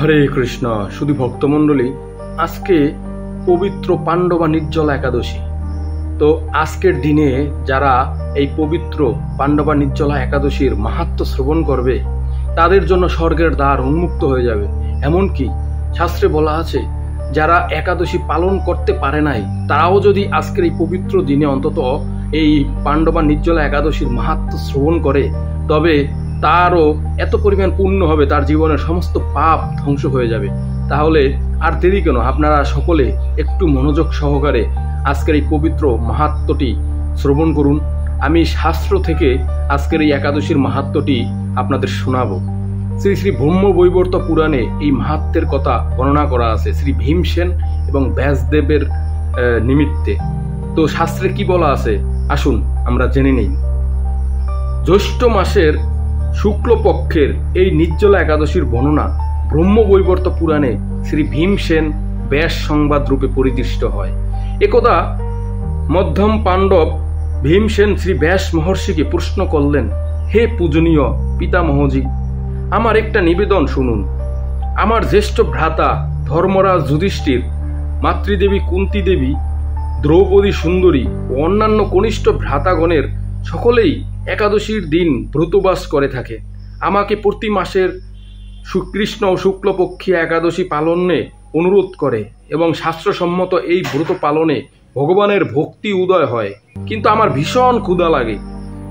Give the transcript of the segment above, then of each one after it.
হরে কৃষ্ণ। শুধু ভক্তমণ্ডলী, আজকে পবিত্র পাণ্ডবা নির্জলা একাদশী। তো আজকের দিনে যারা এই পবিত্র পাণ্ডবা নির্জলা একাদশীর মাহাত্ম্য শ্রবণ করবে তাদের জন্য স্বর্গের দ্বার উন্মুক্ত হয়ে যাবে। এমনকি শাস্ত্রে বলা আছে, যারা একাদশী পালন করতে পারে নাই তারাও যদি আজকের এই পবিত্র দিনে অন্তত এই পাণ্ডবা নির্জলা একাদশীর মাহাত্ম্য শ্রবণ করে, তবে তারও এত পরিমাণ পুণ্য হবে, তার জীবনের সমস্ত পাপ ধ্বংস হয়ে যাবে। তাহলে আর দেরি কেন, আপনারা সকলে একটু মনোযোগ সহকারে আজকের এই পবিত্র মাহাত্ম্যটি শ্রবণ করুন। আমি শাস্ত্র থেকে আজকের এই একাদশীর মাহাত্ম্যটি আপনাদের শোনাবো। শ্রী শ্রী ব্রহ্মবৈবর্ত পুরাণে এই মাহাত্ম্যের কথা বর্ণনা করা আছে শ্রী ভীমসেন এবং ব্যাসদেবের নিমিত্তে। তো শাস্ত্রে কি বলা আছে আসুন আমরা জেনে নেই। জ্যৈষ্ঠ মাসের শুক্লপক্ষের এই নির্জলা একাদশীর বর্ণনা ব্রহ্মবৈবর্ত পুরাণে শ্রী ভীমসেন ব্যাস সংবাদ রূপে পরিদৃষ্ট হয়। একদা মধ্যম পাণ্ডব ভীমসেন শ্রী ব্যাস মহর্ষিকে প্রশ্ন করলেন, হে পূজনীয় পিতামহজি, আমার একটা নিবেদন শুনুন। আমার জ্যেষ্ঠ ভ্রাতা ধর্মরাজ যুধিষ্ঠির, মাতৃদেবী কুন্তী দেবী, দ্রৌপদী সুন্দরী ও অন্যান্য কনিষ্ঠ ভ্রাতাগণের সকলেই একাদশীর দিন ব্রতবাস করে থাকে। আমাকে প্রতি মাসের কৃষ্ণ ও শুক্লপক্ষী একাদশী পালনে অনুরোধ করে এবং শাস্ত্রসম্মত এই ব্রত পালনে ভগবানের ভক্তি উদয় হয়। কিন্তু আমার ভীষণ ক্ষুধা লাগে,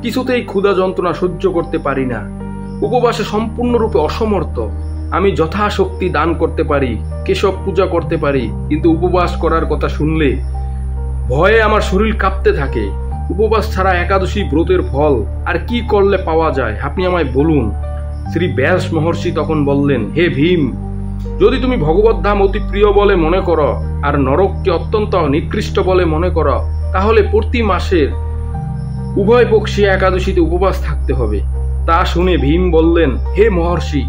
কিছুতেই ক্ষুধা যন্ত্রণা সহ্য করতে পারি না। উপবাসে সম্পূর্ণরূপে অসমর্থ। আমি যথাশক্তি দান করতে পারি, কেশব পূজা করতে পারি, কিন্তু উপবাস করার কথা শুনলে ভয়ে আমার শরীর কাঁপতে থাকে। উপবাস ছাড়া একাদশী ব্রতের ফল আর কি করলে পাওয়া যায়, আপনি আমায় বলুন। শ্রী ব্যাস মহর্ষি তখন বললেন, হে ভীম, যদি তুমি ভগবত ধাম অতি প্রিয় বলে মনে করো আর নরককে অত্যন্ত নিকৃষ্ট বলে মনে করো, তাহলে প্রতি মাসের উভয় পক্ষী একাদশীতে উপবাস থাকতে হবে। তা শুনে ভীম বললেন, হে মহর্ষি,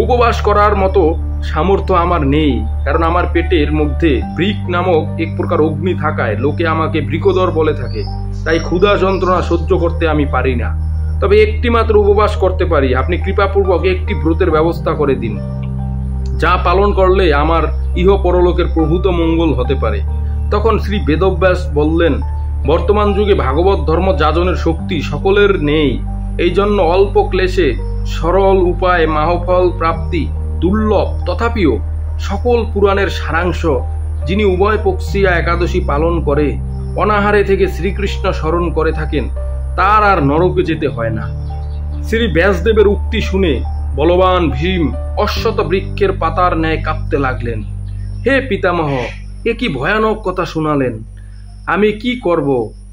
উপবাস করার মতো সামর্থ্য আমার নেই, কারণ আমার পেটের মধ্যে বৃক নামক এক প্রকার অগ্নি থাকায় লোকে আমাকে বৃকোদর বলে থাকে। তাই ক্ষুধা যন্ত্রণা সহ্য করতে আমি পারি না। তবে একটি মাত্র উপবাস করতে পারি, আপনি কৃপাপূর্বক একটি ব্রতের ব্যবস্থা করে দিন, যা পালন করলে আমার ইহ পরলোকের প্রভূত মঙ্গল হতে পারে। তখন শ্রী বেদব্যাস বললেন, বর্তমান যুগে ভাগবত ধর্ম যাজনের শক্তি সকলের নেই। এই জন্য অল্প ক্লেশে সরল উপায় মাহফল প্রাপ্তি দুর্লভ। তথাপিও সকল পুরাণের সারাংশ, যিনি উভয় পক্ষীয়া একাদশী পালন করে অনাহারে থেকে শ্রীকৃষ্ণ স্মরণ করে থাকেন, তার আর নরকে যেতে হয় না। শ্রী ব্যাসদেবের উক্তি শুনে বলবান ভীম অশ্বত বৃক্ষের পাতার ন্যায় কাঁপতে লাগলেন। হে পিতামহ, এ কি ভয়ানক কথা শোনালেন, আমি কি করব,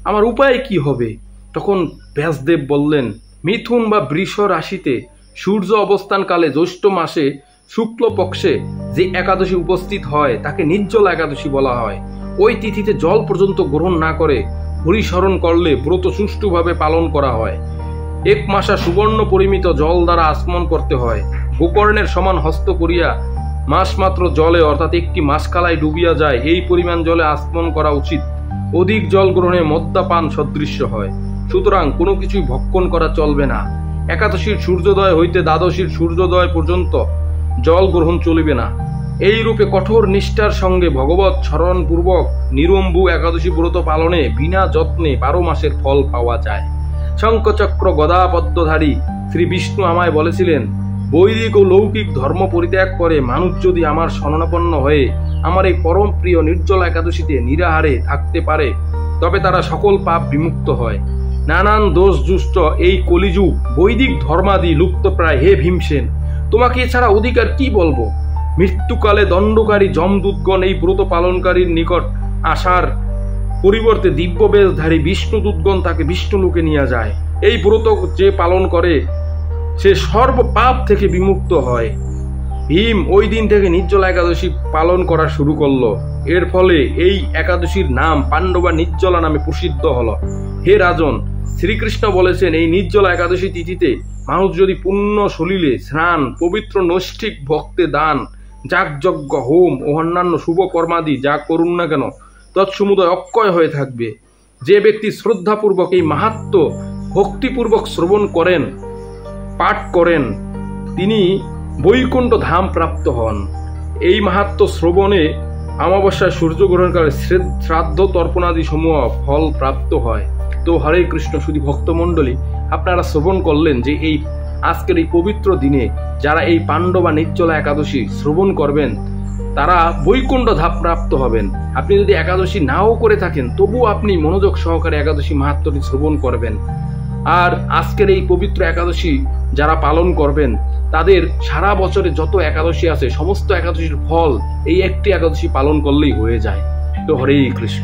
আমার উপায় কি হবে? তখন ব্যাসদেব বললেন, মিথুন বা বৃষ রাশিতে সূর্য অবস্থানকালে জ্যৈষ্ঠ মাসে শুক্লপক্ষে যে একাদশী উপস্থিত হয় তাকে নির্জলা একাদশী বলা হয়। ওই তিথিতে জল পর্যন্ত গ্রহণ না করে হরিস্মরণ করলে ব্রত সুষ্ঠুভাবে পালন করা হয়। এক মাসা সুবর্ণ পরিমিত জল দ্বারা আচমন করতে হয়। গোকর্ণের সমান হস্ত করিয়া মাস মাত্র জলে অর্থাৎ একটি মাসকালায় ডুবিয়া যায় এই পরিমাণ জলে আচমন করা উচিত। অধিক জল গ্রহণে মদ্যপান সদৃশ্য হয়। সুতরাং কোনো কিছুই ভক্ষণ করা চলবে না। একাদশীর সূর্যোদয় হইতে দ্বাদশীর সূর্যোদয় পর্যন্ত জল গ্রহণ চলিবে না। এই রূপে কঠোর নিষ্ঠার সঙ্গে ভগবত স্মরণ পূর্বক নিরম্বু একাদশী ব্রত পালনে বিনা যত্নে 12 মাসের ফল পাওয়া যায়। শঙ্খচক্র গদা পদ্মধারী শ্রী বিষ্ণু আমায় বলেছিলেন, বৈদিক ও লৌকিক ধর্ম পরিত্যাগ করে মানুষ যদি আমার শরণাপন্ন হয়ে আমার এই পরম প্রিয় নির্জলা একাদশীতে নিরাহারে থাকতে পারে, তবে তারা সকল পাপ বিমুক্ত হয়। নানান দোষ দুষ্ট এই কলিযুগ বৈদিক ধর্মাদি লুপ্ত প্রায়। হে ভীমসেন, তোমাকে এছাড়া অধিকার কি বলবো? মৃত্যুকালে দণ্ডকারী যমদূতগণ এই ব্রত পালনকারীর নিকট আসার পরিবর্তে দিব্যবেশধারী বিষ্ণুদূতগণ তাকে বিষ্ণুলোকে নিয়ে যায়। এই ব্রত যে পালন করে সে সর্ব পাপ থেকে বিমুক্ত হয়। ভীম ওই দিন থেকে নির্জলা একাদশী পালন করা শুরু করলো। এর ফলে এই একাদশীর নাম পাণ্ডবা নির্জলা নামে প্রসিদ্ধ হলো। হে রাজন, শ্রীকৃষ্ণ বলেছেন, এই নির্জলা একাদশী তিথিতে মানুষ যদি পুণ্য সলিলে স্নান, পবিত্র নৈষ্ঠিক ভক্তে দান, যাগযজ্ঞ হোম ও অন্যান্য শুভ কর্মাদি যা করুন না কেন, তৎসমুদয় অক্ষয় হয়ে থাকবে। যে ব্যক্তি শ্রদ্ধাপূর্বক এই মাহাত্ম্য ভক্তিপূর্বক শ্রবণ করেন, পাঠ করেন, তিনি বৈকুণ্ঠ ধাম প্রাপ্ত হন। এই মাহাত্ম্য শ্রবণে অমাবস্যায় সূর্যগ্রহণকালে শ্রাদ্ধ তর্পণাদি সমূহ ফল প্রাপ্ত হয়। তো হরে কৃষ্ণ শুধু ভক্তমণ্ডলী, আপনারা শ্রবণ করলেন যে এই আজকের এই পবিত্র দিনে যারা এই পাণ্ডবা নির্জলা একাদশী শ্রবণ করবেন তারা বৈকুণ্ঠ ধাম প্রাপ্ত হবেন। আপনি যদি একাদশী নাও করে থাকেন তবুও আপনি মনোযোগ সহকারে একাদশী মাহাত্ম্যটি শ্রবণ করবেন। আর আজকের এই পবিত্র একাদশী যারা পালন করবেন তাদের সারা বছরে যত একাদশী আছে সমস্ত একাদশীর ফল এই একটি একাদশী পালন করলেই হয়ে যায়। তো হরে কৃষ্ণ।